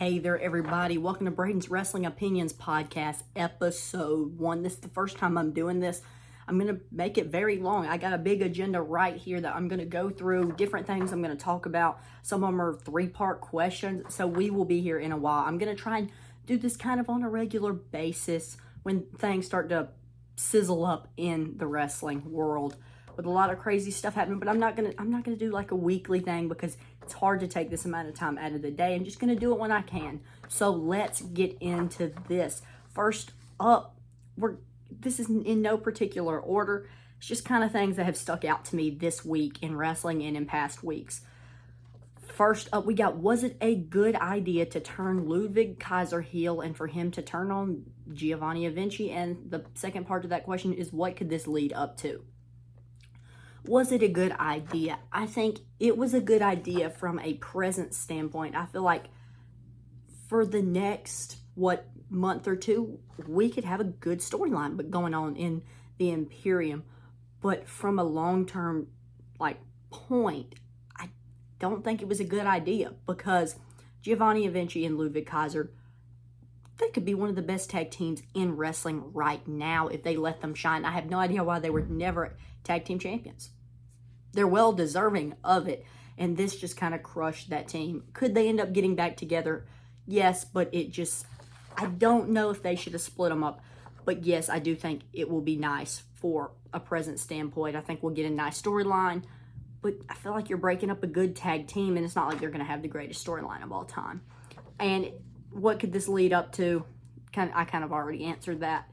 Hey there, everybody. Welcome to Braden's Wrestling Opinions Podcast, Episode 1. This is the first time I'm doing this. I'm going to make it very long. I got a big agenda right here that I'm going to go through, different things I'm going to talk about. Some of them are three-part questions, so we will be here in a while. I'm going to try and do this kind of on a regular basis when things start to sizzle up in the wrestling world with a lot of crazy stuff happening, but I'm not gonna do like a weekly thing because it's hard to take this amount of time out of the day. I'm just gonna do it when I can. So let's get into this. First up, this is in no particular order. It's just kind of things that have stuck out to me this week in wrestling and in past weeks. First up, we got, was it a good idea to turn Ludwig Kaiser heel and for him to turn on Giovanni Vinci? And the second part of that question is, what could this lead up to? Was it a good idea? I think it was a good idea from a present standpoint. I feel like for the next, month or two, we could have a good storyline going on in the Imperium. But from a long-term, point, I don't think it was a good idea because Giovanni Vinci and Ludwig Kaiser, they could be one of the best tag teams in wrestling right now if they let them shine. I have no idea why they were never tag team champions. They're well deserving of it, and this just kind of crushed that team. Could they end up getting back together? Yes, but I don't know if they should have split them up. But yes, I do think it will be nice for a present standpoint. I think we'll get a nice storyline, but I feel like you're breaking up a good tag team, and it's not like they're going to have the greatest storyline of all time. And what could this lead up to? I kind of already answered that.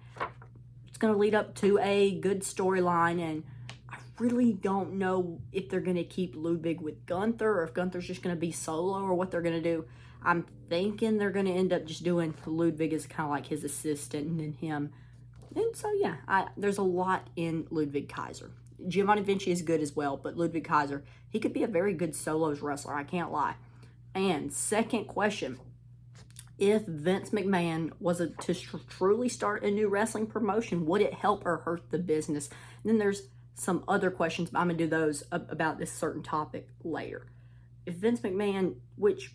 It's going to lead up to a good storyline, and I really don't know if they're going to keep Ludwig with Gunther or if Gunther's just going to be solo or what they're going to do. I'm thinking they're going to end up just doing Ludwig as kind of like his assistant and then him. And so, yeah, there's a lot in Ludwig Kaiser. Giovanni Vinci is good as well, but Ludwig Kaiser, he could be a very good solos wrestler. I can't lie. And second question, if Vince McMahon was to truly start a new wrestling promotion, would it help or hurt the business? And then there's some other questions, but I'm going to do those about this certain topic later. If Vince McMahon, which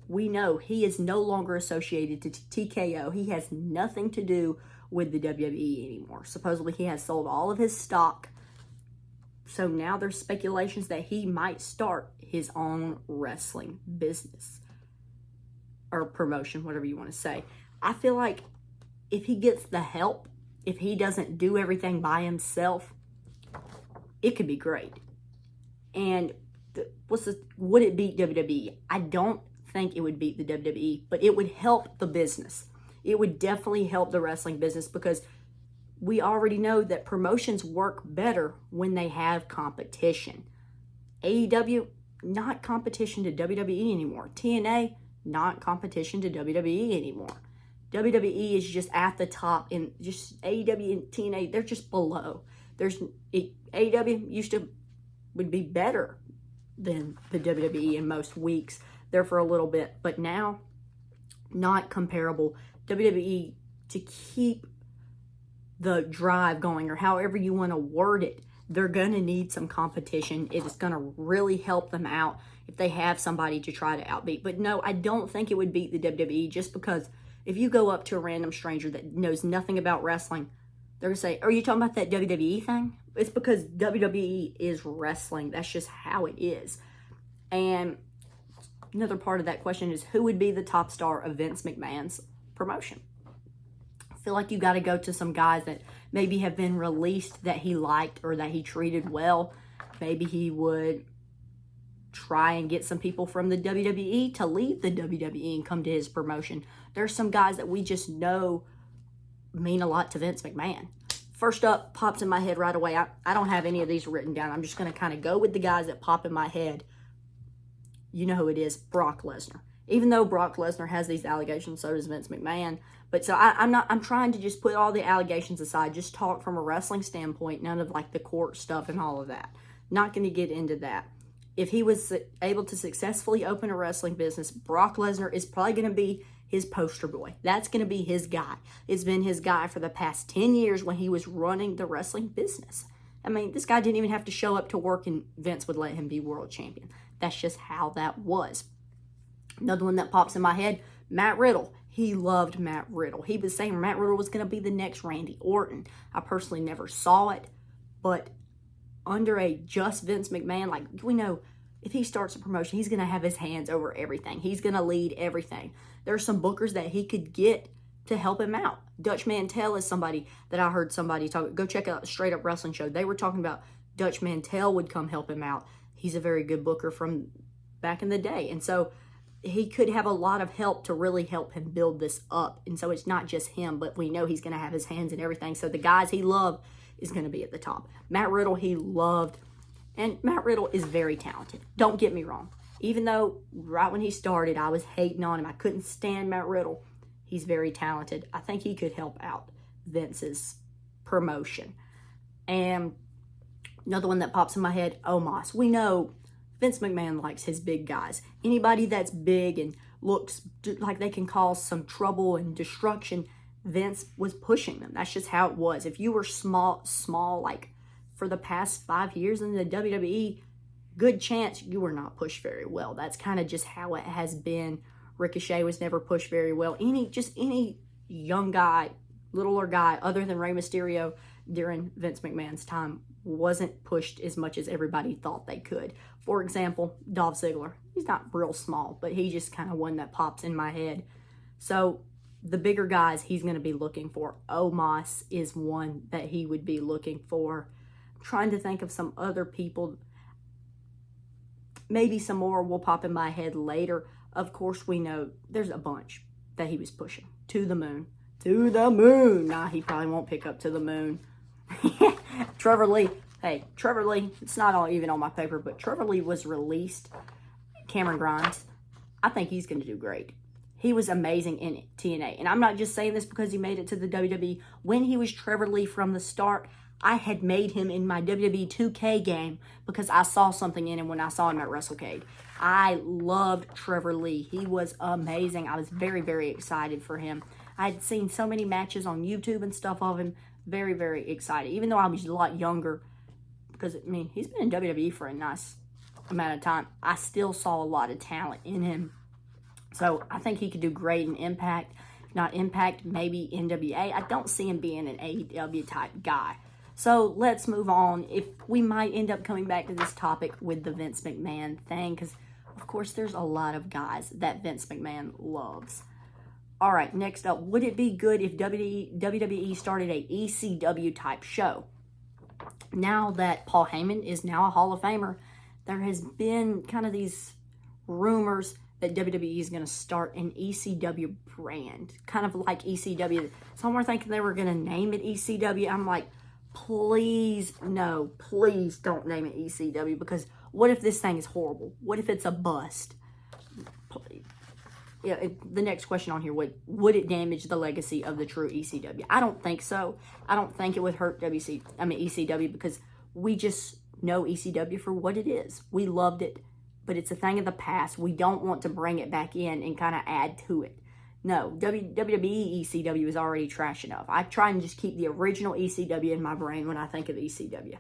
we know he is no longer associated to TKO, he has nothing to do with the WWE anymore. Supposedly he has sold all of his stock. So now there's speculations that he might start his own wrestling business or promotion, whatever you want to say. I feel like if he gets the help, if he doesn't do everything by himself, it could be great. And would it beat WWE? I don't think it would beat the WWE, but it would help the business. It would definitely help the wrestling business because we already know that promotions work better when they have competition. AEW, not competition to WWE anymore. TNA, not competition to WWE anymore. WWE is just at the top, and just AEW and TNA, they're just below. AEW would be better than the WWE in most weeks there for a little bit, but now not comparable. WWE, to keep the drive going, or however you want to word it, they're going to need some competition. It is going to really help them out if they have somebody to try to outbeat. But no, I don't think it would beat the WWE, just because if you go up to a random stranger that knows nothing about wrestling, they're going to say, are you talking about that WWE thing? It's because WWE is wrestling. That's just how it is. And another part of that question is, who would be the top star of Vince McMahon's promotion? I feel like you got to go to some guys that maybe have been released that he liked or that he treated well. Maybe he would try and get some people from the WWE to leave the WWE and come to his promotion. There's some guys that we just know mean a lot to Vince McMahon. First up, pops in my head right away. I don't have any of these written down. I'm just going to kind of go with the guys that pop in my head. You know who it is, Brock Lesnar. Even though Brock Lesnar has these allegations, so does Vince McMahon. But so I'm trying to just put all the allegations aside, just talk from a wrestling standpoint, none of like the court stuff and all of that. Not going to get into that. If he was able to successfully open a wrestling business, Brock Lesnar is probably going to be his poster boy. That's going to be his guy. It's been his guy for the past 10 years when he was running the wrestling business. I mean, this guy didn't even have to show up to work and Vince would let him be world champion. That's just how that was. Another one that pops in my head, Matt Riddle, he loved Matt Riddle. He was saying Matt Riddle was going to be the next Randy Orton. I personally never saw it, but under a just Vince McMahon, like we know, if he starts a promotion, he's going to have his hands over everything. He's going to lead everything. There are some bookers that he could get to help him out. Dutch Mantel is somebody that I heard somebody talk. Go check out Straight Up Wrestling Show. They were talking about Dutch Mantel would come help him out. He's a very good booker from back in the day. And so he could have a lot of help to really help him build this up. And so it's not just him, but we know he's going to have his hands in everything. So the guys he loved is going to be at the top. Matt Riddle, he loved. And Matt Riddle is very talented. Don't get me wrong. Even though right when he started, I was hating on him. I couldn't stand Matt Riddle. He's very talented. I think he could help out Vince's promotion. And another one that pops in my head, Omos. We know Vince McMahon likes his big guys. Anybody that's big and looks like they can cause some trouble and destruction, Vince was pushing them. That's just how it was. If you were small, like for the past 5 years in the WWE, good chance you were not pushed very well. That's kind of just how it has been. Ricochet was never pushed very well. Any young guy, littler guy, other than Rey Mysterio during Vince McMahon's time wasn't pushed as much as everybody thought they could. For example, Dolph Ziggler. He's not real small, but he just kind of one that pops in my head. So the bigger guys he's going to be looking for. Omos is one that he would be looking for. I'm trying to think of some other people. Maybe some more will pop in my head later. Of course, we know there's a bunch that he was pushing. To the moon. To the moon. Nah, he probably won't pick up to the moon. Trevor Lee. Hey, Trevor Lee. It's not all even on my paper, but Trevor Lee was released. Cameron Grimes. I think he's going to do great. He was amazing in TNA. And I'm not just saying this because he made it to the WWE. When he was Trevor Lee from the start, I had made him in my WWE 2K game because I saw something in him when I saw him at WrestleCade. I loved Trevor Lee. He was amazing. I was very, very excited for him. I had seen so many matches on YouTube and stuff of him. Very, very excited. Even though I was a lot younger, because, I mean, he's been in WWE for a nice amount of time. I still saw a lot of talent in him. So I think he could do great in Impact. If not Impact, maybe NWA. I don't see him being an AEW type guy. So let's move on. If we might end up coming back to this topic with the Vince McMahon thing, because of course there's a lot of guys that Vince McMahon loves. All right, next up, would it be good if WWE started a ECW type show? Now that Paul Heyman is now a Hall of Famer, there has been kind of these rumors that WWE is going to start an ECW brand, kind of like ECW. Some were thinking they were going to name it ECW. I'm like, please, no, please don't name it ECW, because what if this thing is horrible? What if it's a bust? Yeah, the next question on here, would it damage the legacy of the true ECW? I don't think so. I don't think it would hurt ECW, because we just know ECW for what it is. We loved it, but it's a thing of the past. We don't want to bring it back in and kind of add to it. No, WWE ECW is already trash enough. I try and just keep the original ECW in my brain when I think of ECW.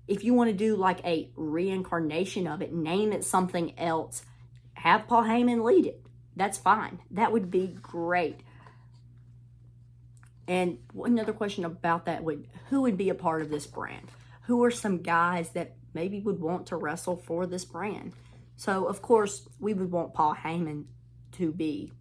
If you want to do like a reincarnation of it, name it something else, have Paul Heyman lead it. That's fine. That would be great. And another question about that who would be a part of this brand? Who are some guys that maybe would want to wrestle for this brand? So, of course, we would want Paul Heyman to be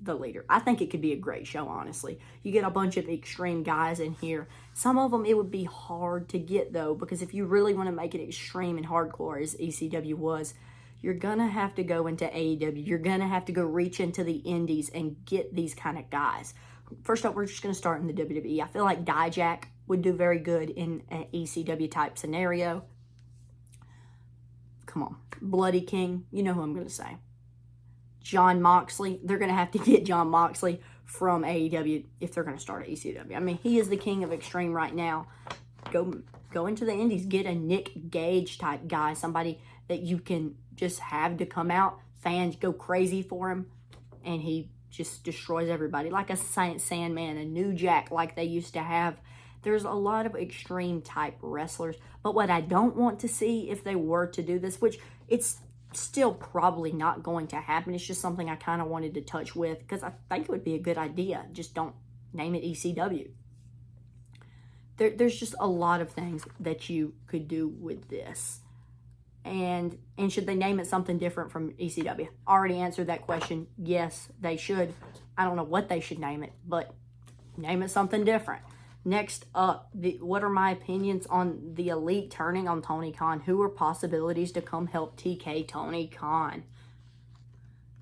the leader. I think it could be a great show, honestly. You get a bunch of extreme guys in here. Some of them it would be hard to get, though, because if you really want to make it extreme and hardcore as ECW was, you're going to have to go into AEW. You're going to have to go reach into the indies and get these kind of guys. First up, we're just going to start in the WWE. I feel like Dijak would do very good in an ECW type scenario. Come on. Bloody King. You know who I'm going to say. John Moxley. They're going to have to get John Moxley from AEW if they're going to start at ECW. I mean, he is the king of extreme right now. Go into the indies. Get a Nick Gage type guy. Somebody that you can just have to come out. Fans go crazy for him. And he just destroys everybody. Like a Sandman, a New Jack like they used to have. There's a lot of extreme type wrestlers. But what I don't want to see if they were to do this, which it's still probably not going to happen. It's just something I kind of wanted to touch with because I think it would be a good idea. Just don't name it ECW. There's just a lot of things that you could do with this. And should they name it something different from ECW? Already answered that question. Yes, they should. I don't know what they should name it, but name it something different. Next up, what are my opinions on the Elite turning on Tony Khan? Who are possibilities to come help TK Tony Khan?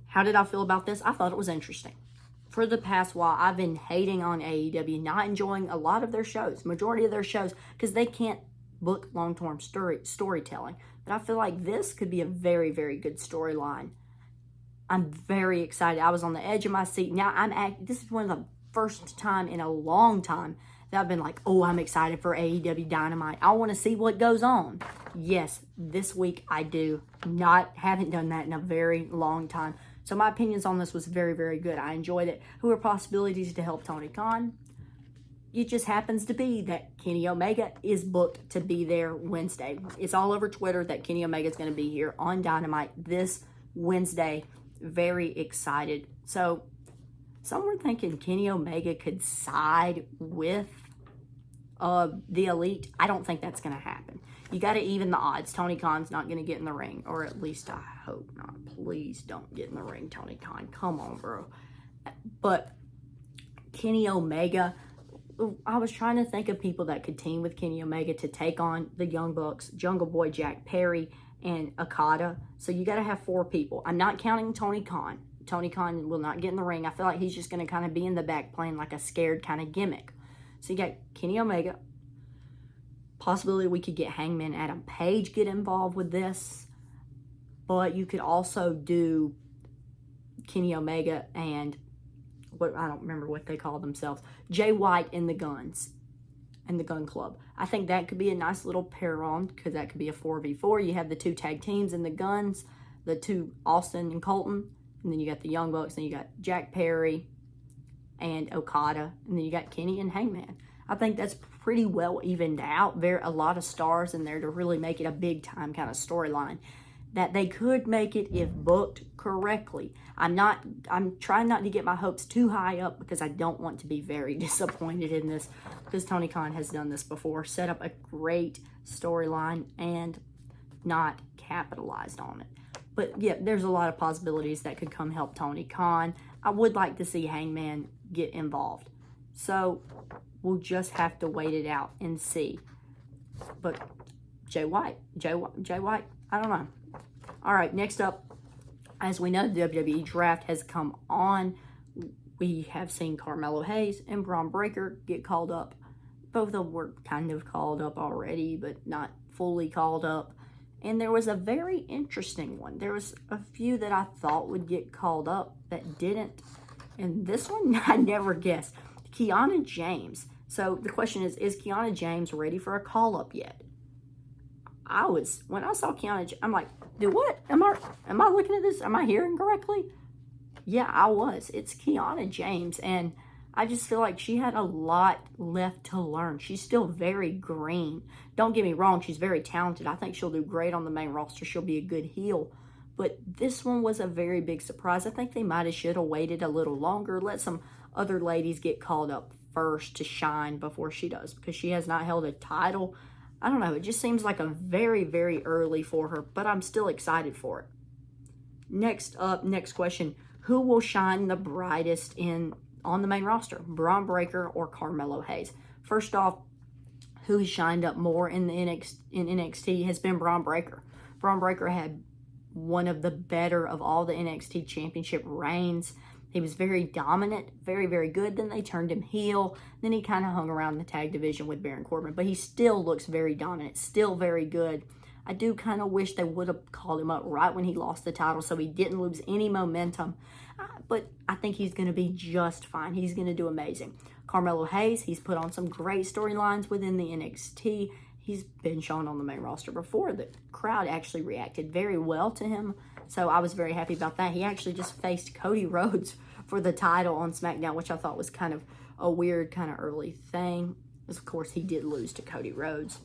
How did I feel about this? I thought it was interesting. For the past while, I've been hating on AEW, not enjoying a lot of their shows, majority of their shows, because they can't book long-term storytelling. But I feel like this could be a very, very good storyline. I'm very excited. I was on the edge of my seat. Now this is one of the first time in a long time that I've been like, oh, I'm excited for AEW Dynamite. I want to see what goes on. Yes, this week I do. Haven't done that in a very long time. So my opinions on this was very, very good. I enjoyed it. Who are possibilities to help Tony Khan? It just happens to be that Kenny Omega is booked to be there Wednesday. It's all over Twitter that Kenny Omega is going to be here on Dynamite this Wednesday. Very excited. So some were thinking Kenny Omega could side with the Elite. I don't think that's going to happen. You got to even the odds. Tony Khan's not going to get in the ring, or at least I hope not. Please don't get in the ring, Tony Khan. Come on, bro. But Kenny Omega, I was trying to think of people that could team with Kenny Omega to take on the Young Bucks, Jungle Boy Jack Perry, and Okada. So you got to have 4 people. I'm not counting Tony Khan. Tony Khan will not get in the ring. I feel like he's just going to kind of be in the back playing like a scared kind of gimmick. So you got Kenny Omega. Possibility we could get Hangman Adam Page get involved with this. But you could also do Kenny Omega and I don't remember what they call themselves. Jay White and the Guns and the Gun Club. I think that could be a nice little pair on because that could be a 4v4. You have the 2 tag teams and the Guns, the 2 Austin and Colton, and then you got the Young Bucks, and you got Jack Perry and Okada, and then you got Kenny and Hangman. I think that's pretty well evened out. There are a lot of stars in there to really make it a big time kind of storyline. That they could make it if booked correctly. I'm trying not to get my hopes too high up because I don't want to be very disappointed in this because Tony Khan has done this before, set up a great storyline and not capitalized on it. But yeah, there's a lot of possibilities that could come help Tony Khan. I would like to see Hangman get involved. So we'll just have to wait it out and see. But Jay White, I don't know. All right, next up, as we know, the WWE draft has come on. We have seen Carmelo Hayes and Braun Breaker get called up. Both of them were kind of called up already, but not fully called up. And there was a very interesting one. There was a few that I thought would get called up that didn't. And this one, I never guessed. Kiana James. So the question is Kiana James ready for a call-up yet? When I saw Kiana, I'm like, do what? Am I looking at this? Am I hearing correctly? Yeah, I was. It's Kiana James, and I just feel like she had a lot left to learn. She's still very green. Don't get me wrong, she's very talented. I think she'll do great on the main roster. She'll be a good heel. But this one was a very big surprise. I think they might have should have waited a little longer, let some other ladies get called up first to shine before she does, because she has not held a title. I don't know, it just seems like a very, very early for her, but I'm still excited for it. Next question. Who will shine the brightest on the main roster? Braun Breaker or Carmelo Hayes? First off, who has shined up more in NXT has been Braun Breaker. Braun Breaker had one of the better of all the NXT championship reigns. He was very dominant, very, very good. Then they turned him heel. Then he kind of hung around the tag division with Baron Corbin. But he still looks very dominant, still very good. I do kind of wish they would have called him up right when he lost the title so he didn't lose any momentum. But I think he's going to be just fine. He's going to do amazing. Carmelo Hayes, he's put on some great storylines within the NXT. He's been shown on the main roster before. The crowd actually reacted very well to him. So I was very happy about that. He actually just faced Cody Rhodes for the title on SmackDown, which I thought was kind of a weird kind of early thing. Of course, he did lose to Cody Rhodes.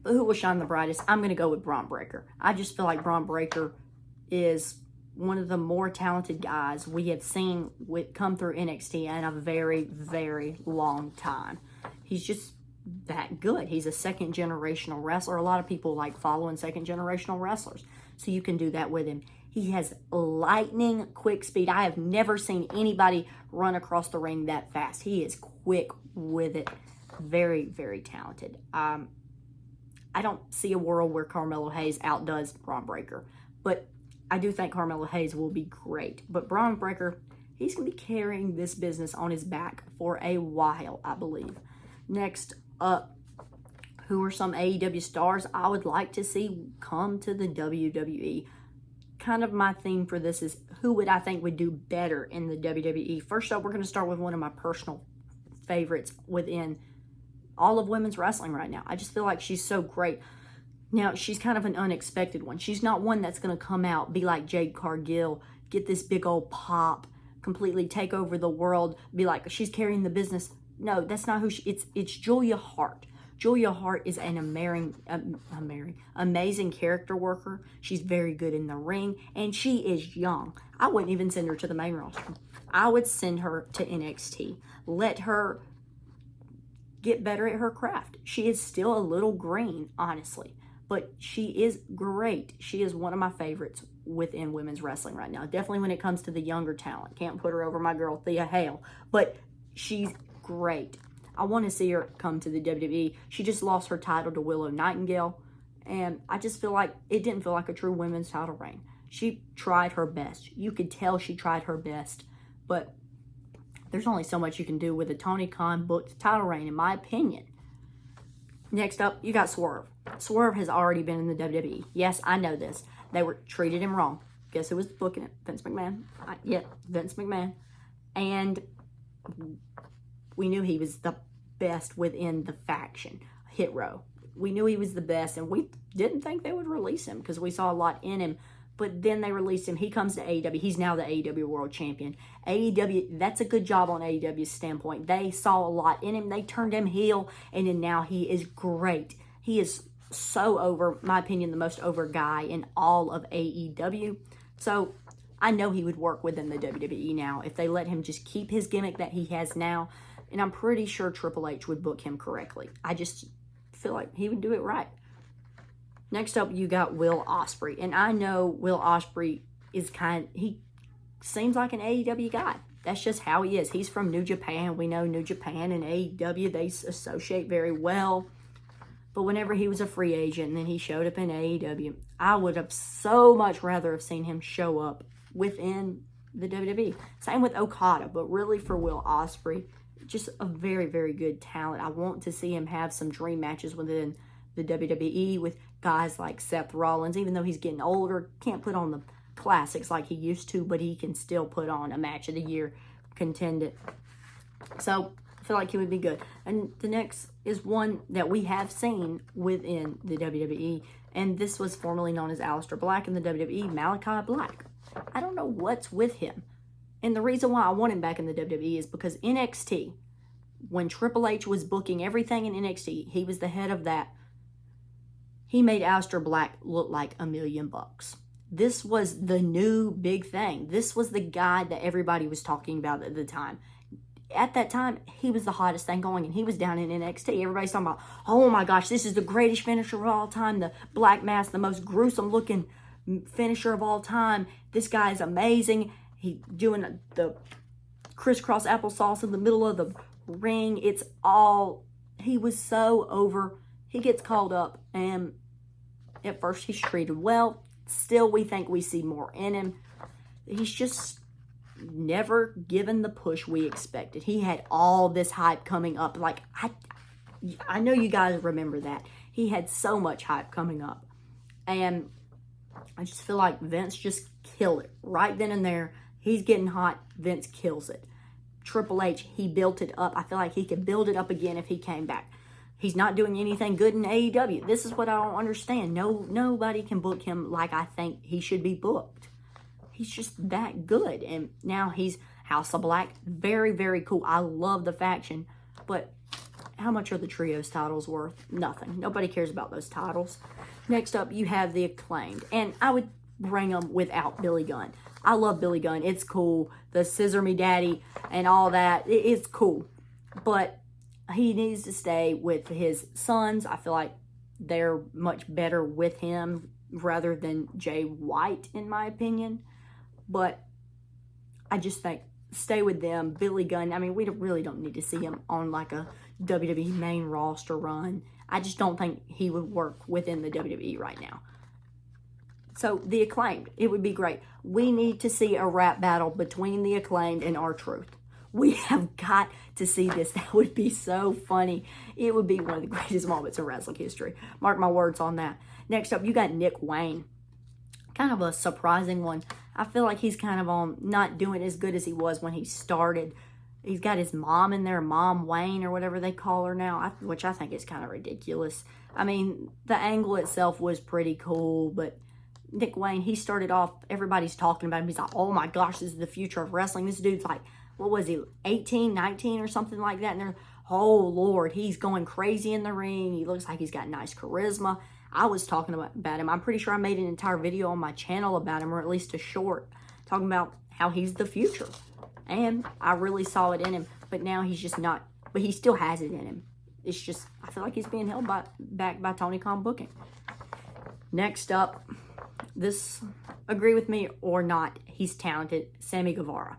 But who will shine the brightest? I'm going to go with Braun Breaker. I just feel like Braun Breaker is one of the more talented guys we have seen come through NXT in a very, very long time. He's just that good. He's a second generational wrestler. A lot of people like following second generational wrestlers. So you can do that with him. He has lightning quick speed. I have never seen anybody run across the ring that fast. He is quick with it. Very, very talented. I don't see a world where Carmelo Hayes outdoes Braun Breaker. But I do think Carmelo Hayes will be great. But Braun Breaker, he's going to be carrying this business on his back for a while, I believe. Next up, who are some AEW stars I would like to see come to the WWE? Kind of my theme for this is who would I think would do better in the WWE? First up, we're going to start with one of my personal favorites within all of women's wrestling right now. I just feel like she's so great. Now, she's kind of an unexpected one. She's not one that's going to come out, be like Jade Cargill, get this big old pop, completely take over the world, be like she's carrying the business. No, that's not who it's Julia Hart. Julia Hart is an amazing character worker. She's very good in the ring, and she is young. I wouldn't even send her to the main roster. I would send her to NXT. Let her get better at her craft. She is still a little green, honestly, but she is great. She is one of my favorites within women's wrestling right now. Definitely when it comes to the younger talent. Can't put her over my girl, Thea Hale, but she's great. I want to see her come to the WWE. She just lost her title to Willow Nightingale, and I just feel like it didn't feel like a true women's title reign. She tried her best. You could tell she tried her best, but there's only so much you can do with a Tony Khan booked title reign, in my opinion. Next up, you got Swerve. Swerve has already been in the WWE. Yes, I know this. They were treated him wrong. Guess who was booking it? Vince McMahon. Vince McMahon. And we knew he was the best within the faction, Hit Row. We knew he was the best, and we didn't think they would release him because we saw a lot in him. But then they released him. He comes to AEW. He's now the AEW World Champion. AEW, that's a good job on AEW's standpoint. They saw a lot in him. They turned him heel, and then now he is great. He is so over, my opinion, the most over guy in all of AEW. So I know he would work within the WWE now if they let him just keep his gimmick that he has now. And I'm pretty sure Triple H would book him correctly. I just feel like he would do it right. Next up, you got Will Ospreay. And I know Will Ospreay is he seems like an AEW guy. That's just how he is. He's from New Japan. We know New Japan and AEW, they associate very well. But whenever he was a free agent and then he showed up in AEW, I would have so much rather have seen him show up within the WWE. Same with Okada, but really for Will Ospreay, just a very, very good talent. I want to see him have some dream matches within the WWE with guys like Seth Rollins, even though he's getting older, can't put on the classics like he used to, but he can still put on a match of the year contended. So I feel like he would be good. And the next is one that we have seen within the WWE, and this was formerly known as Aleister Black in the WWE, Malachi Black. I don't know what's with him. And the reason why I want him back in the WWE is because NXT, when Triple H was booking everything in NXT, he was the head of that. He made Aleister Black look like $1 million. This was the new big thing. This was the guy that everybody was talking about at the time. At that time, he was the hottest thing going, and he was down in NXT. Everybody's talking about, oh my gosh, this is the greatest finisher of all time, the Black Mass, the most gruesome looking finisher of all time. This guy is amazing. He doing the crisscross applesauce in the middle of the ring. He was so over. He gets called up, and at first he's treated well. Still, we think we see more in him. He's just never given the push we expected. He had all this hype coming up. Like, I know you guys remember that. He had so much hype coming up. And I just feel like Vince just killed it. Right then and there, he's getting hot. Vince kills it. Triple H, he built it up. I feel like he could build it up again if he came back. He's not doing anything good in AEW. This is what I don't understand. Nobody can book him like I think he should be booked. He's just that good. And now he's House of Black. Very, very cool. I love the faction. But how much are the trios titles worth? Nothing. Nobody cares about those titles. Next up, you have the Acclaimed. And I would bring them without Billy Gunn. I love Billy Gunn. It's cool. The Scissor Me Daddy and all that. It's cool. But he needs to stay with his sons. I feel like they're much better with him rather than Jay White, in my opinion. But I just think stay with them. Billy Gunn, I mean, we really don't need to see him on like a WWE main roster run. I just don't think he would work within the WWE right now. So the Acclaimed, it would be great. We need to see a rap battle between the Acclaimed and R-Truth. We have got to see this. That would be so funny. It would be one of the greatest moments in wrestling history. Mark my words on that. Next up, you got Nick Wayne. Kind of a surprising one. I feel like he's kind of on not doing as good as he was when he started. He's got his mom in there, Mom Wayne or whatever they call her now, which I think is kind of ridiculous. I mean, the angle itself was pretty cool, but Nick Wayne, he started off, everybody's talking about him. He's like, oh my gosh, this is the future of wrestling. This dude's like, what was he, 18, 19 or something like that? And they're, oh Lord, he's going crazy in the ring. He looks like he's got nice charisma. I was talking about him. I'm pretty sure I made an entire video on my channel about him, or at least a short, talking about how he's the future. And I really saw it in him, but now he's just not, but he still has it in him. It's just, I feel like he's being held back by Tony Khan booking. Next up, this, agree with me or not, he's talented, Sammy Guevara.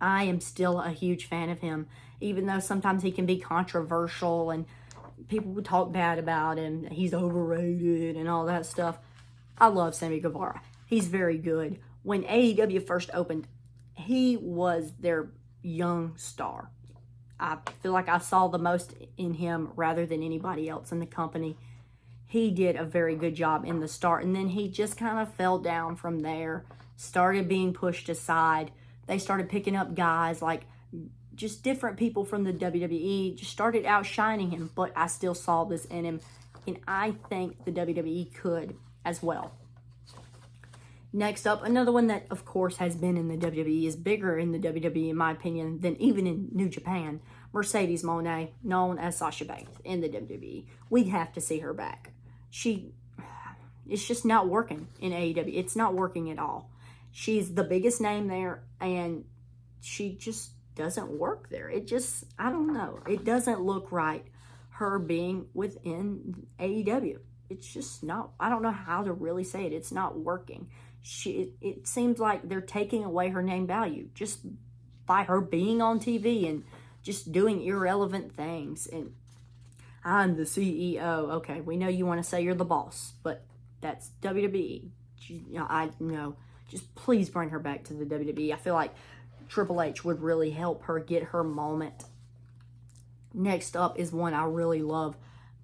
I am still a huge fan of him, even though sometimes he can be controversial and people would talk bad about him. He's overrated and all that stuff. I love Sammy Guevara. He's very good. When AEW first opened, he was their young star. I feel like I saw the most in him rather than anybody else in the company. He did a very good job in the start, and then he just kind of fell down from there, started being pushed aside. They started picking up guys like just different people from the WWE, just started outshining him, but I still saw this in him, and I think the WWE could as well. Next up, another one that, of course, has been in the WWE, is bigger in the WWE, in my opinion, than even in New Japan, Mercedes Moné, known as Sasha Banks, in the WWE. We have to see her back. It's just not working in AEW. It's not working at all. She's the biggest name there, and she just doesn't work there. It just, I don't know. It doesn't look right, her being within AEW. It's just not, I don't know how to really say it. It's not working. It seems like they're taking away her name value just by her being on TV and just doing irrelevant things. And I'm the CEO. Okay, we know you want to say you're the boss, but that's WWE. I know. Just please bring her back to the WWE. I feel like Triple H would really help her get her moment. Next up is one I really love.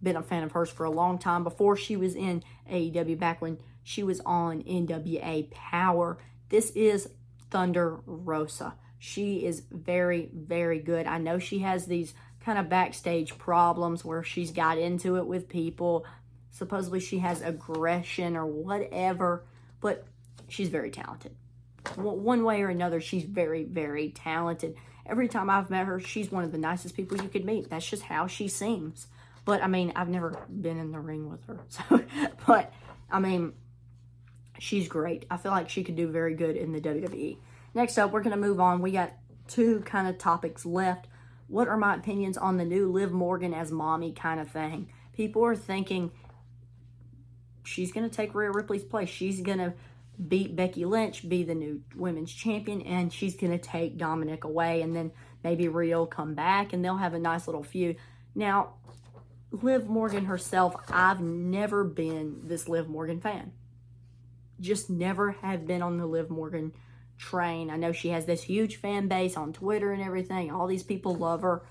Been a fan of hers for a long time. Before she was in AEW, back when she was on NWA Power. This is Thunder Rosa. She is very, very good. I know she has these kind of backstage problems where she's got into it with people. Supposedly she has aggression or whatever, but she's very talented. One way or another, she's very, very talented. Every time I've met her, she's one of the nicest people you could meet. That's just how she seems. But, I mean, I've never been in the ring with her. So, but, I mean, she's great. I feel like she could do very good in the WWE. Next up, we're going to move on. We got two kind of topics left. What are my opinions on the new Liv Morgan as mommy kind of thing? People are thinking she's going to take Rhea Ripley's place. She's going to beat Becky Lynch, be the new women's champion, and she's going to take Dominic away, and then maybe Rhea will come back, and they'll have a nice little feud. Now, Liv Morgan herself, I've never been this Liv Morgan fan. Just never have been on the Liv Morgan train. I know she has this huge fan base on Twitter and everything. All these people love her,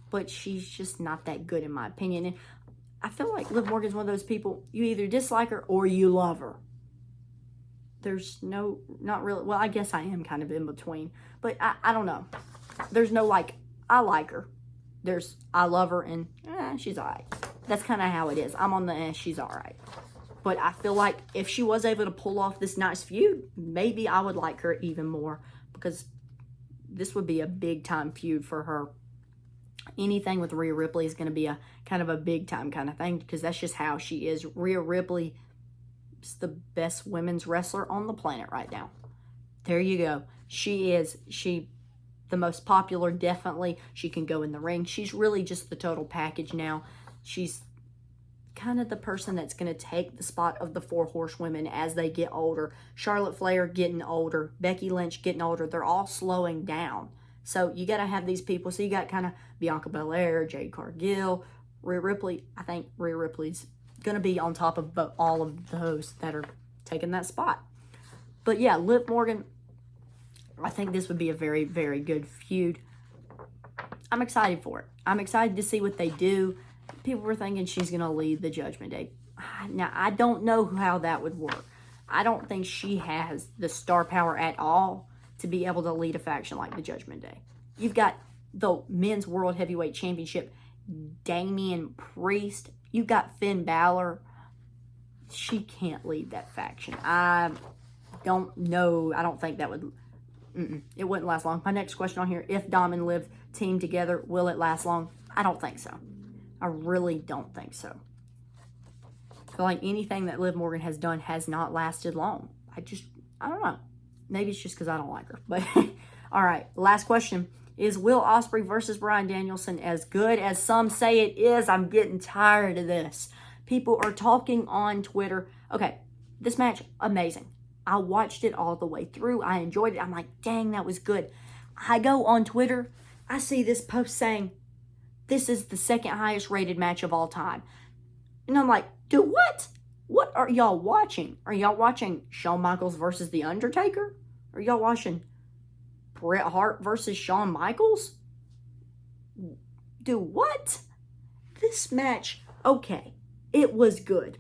but she's just not that good in my opinion. And I feel like Liv Morgan's one of those people, you either dislike her or you love her. There's no, not really, well, I guess I am kind of in between, but I don't know. There's no like, I like her. There's, I love her and she's all right. That's kind of how it is. I'm on the she's all right. But I feel like if she was able to pull off this nice feud, maybe I would like her even more, because this would be a big time feud for her. anything with Rhea Ripley is going to be a kind of a big time kind of thing, because that's just how she is. Rhea Ripley is the best women's wrestler on the planet right now. There you go. She the most popular, definitely. She can go in the ring. She's really just the total package now. She's kind of the person that's going to take the spot of the 4 horsewomen as they get older. Charlotte Flair getting older, Becky Lynch getting older. They're all slowing down. So you got to have these people. So you got kind of Bianca Belair, Jade Cargill, Rhea Ripley. I think Rhea Ripley's going to be on top of all of those that are taking that spot. But yeah, Liv Morgan, I think this would be a very, very good feud. I'm excited for it. I'm excited to see what they do. People were thinking she's going to lead the Judgment Day. Now, I don't know how that would work. I don't think she has the star power at all to be able to lead a faction like the Judgment Day. You've got the Men's World Heavyweight Championship, Damian Priest. You've got Finn Balor. She can't lead that faction. I don't know. I don't think that would... It wouldn't last long. My next question on here, if Dom and Liv team together, will it last long? I don't think so. I really don't think so. I feel like anything that Liv Morgan has done has not lasted long. I don't know. Maybe it's just because I don't like her. But, all right, last question. Is Will Ospreay versus Bryan Danielson as good as some say it is? I'm getting tired of this. People are talking on Twitter. Okay, this match, amazing. I watched it all the way through. I enjoyed it. I'm like, dang, that was good. I go on Twitter. I see this post saying, this is the second highest rated match of all time. And I'm like, dude, what? What are y'all watching? Are y'all watching Shawn Michaels versus The Undertaker? Are y'all watching Bret Hart versus Shawn Michaels? Dude, what? This match, okay, it was good.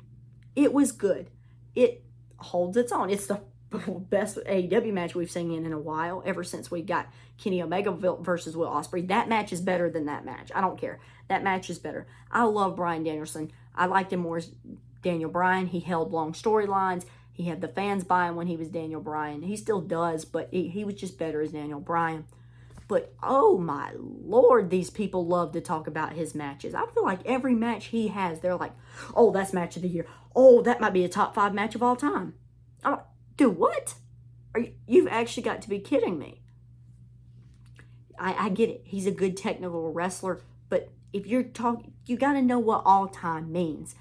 It was good. It holds its own. It's the best AEW match we've seen in a while, ever since we got Kenny Omega versus Will Ospreay. That match is better than that match. I don't care. That match is better. I love Bryan Danielson. I liked him more as Daniel Bryan. He held long storylines. He had the fans buying when he was Daniel Bryan. He still does, but he was just better as Daniel Bryan. But, oh my Lord, these people love to talk about his matches. I feel like every match he has, they're like, oh, that's match of the year. Oh, that might be a top 5 match of all time. I'm like, dude, what? You've actually got to be kidding me. I get it. He's a good technical wrestler, but if you're talking, you got to know what all time means.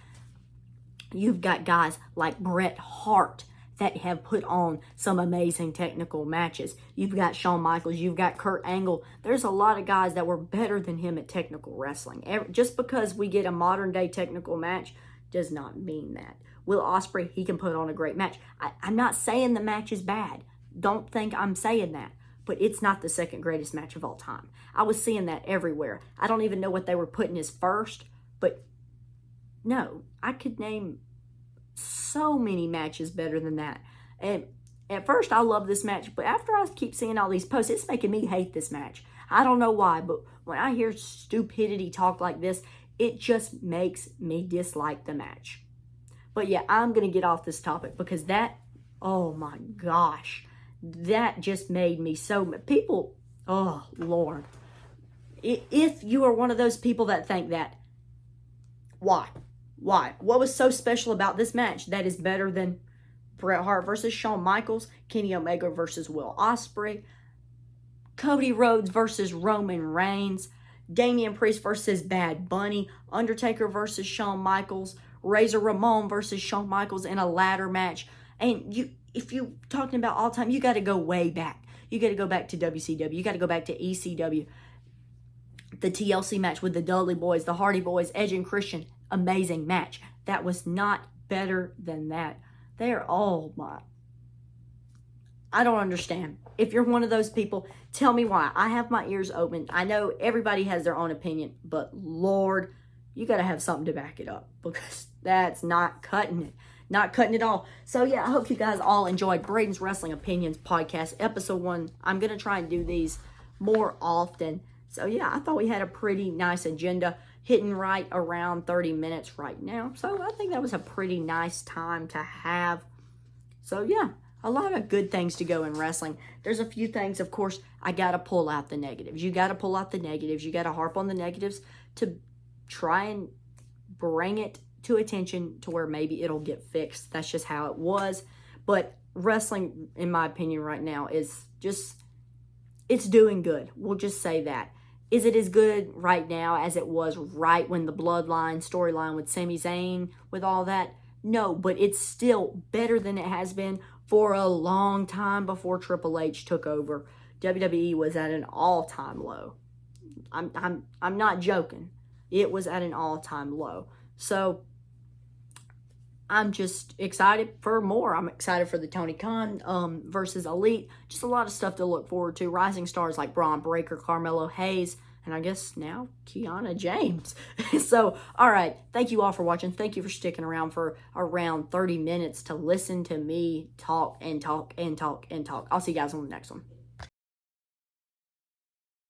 You've got guys like Bret Hart that have put on some amazing technical matches. You've got Shawn Michaels. You've got Kurt Angle. There's a lot of guys that were better than him at technical wrestling. Just because we get a modern day technical match does not mean that. Will Ospreay, he can put on a great match. I'm not saying the match is bad. Don't think I'm saying that. But it's not the second greatest match of all time. I was seeing that everywhere. I don't even know what they were putting as first. But no, I could name so many matches better than that. And at first, I love this match. But after I keep seeing all these posts, it's making me hate this match. I don't know why. But when I hear stupidity talk like this, it just makes me dislike the match. But yeah, I'm going to get off this topic because that, oh my gosh, that just made me so, people, oh Lord. If you are one of those people that think that, why? Why? What was so special about this match that is better than Bret Hart versus Shawn Michaels, Kenny Omega versus Will Ospreay, Cody Rhodes versus Roman Reigns, Damian Priest versus Bad Bunny, Undertaker versus Shawn Michaels, Razor Ramon versus Shawn Michaels in a ladder match. And if you're talking about all time, you got to go way back. You got to go back to WCW. You got to go back to ECW. The TLC match with the Dudley Boys, the Hardy Boys, Edge and Christian. Amazing match. That was not better than that. They're all my... I don't understand. If you're one of those people, tell me why. I have my ears open. I know everybody has their own opinion, but Lord, you got to have something to back it up because that's not cutting it. Not cutting it all. So yeah, I hope you guys all enjoyed Braden's Wrestling Opinions podcast, episode 1. I'm going to try and do these more often. So yeah, I thought we had a pretty nice agenda, hitting right around 30 minutes right now. So I think that was a pretty nice time to have. So yeah, a lot of good things to go in wrestling. There's a few things, of course, I got to pull out the negatives. You got to pull out the negatives. You got to harp on the negatives to try and bring it to attention to where maybe it'll get fixed. That's just how it was. But wrestling, in my opinion, right now is just, it's doing good. We'll just say that. Is it as good right now as it was right when the Bloodline storyline with Sami Zayn, with all that? No, but it's still better than it has been for a long time before Triple H took over. WWE was at an all-time low. I'm not joking. It was at an all-time low. So I'm just excited for more. I'm excited for the Tony Khan versus Elite. Just a lot of stuff to look forward to. Rising stars like Braun Breaker, Carmelo Hayes, and I guess now Kiana James. So, all right. Thank you all for watching. Thank you for sticking around for around 30 minutes to listen to me talk and talk and talk and talk. I'll see you guys on the next one.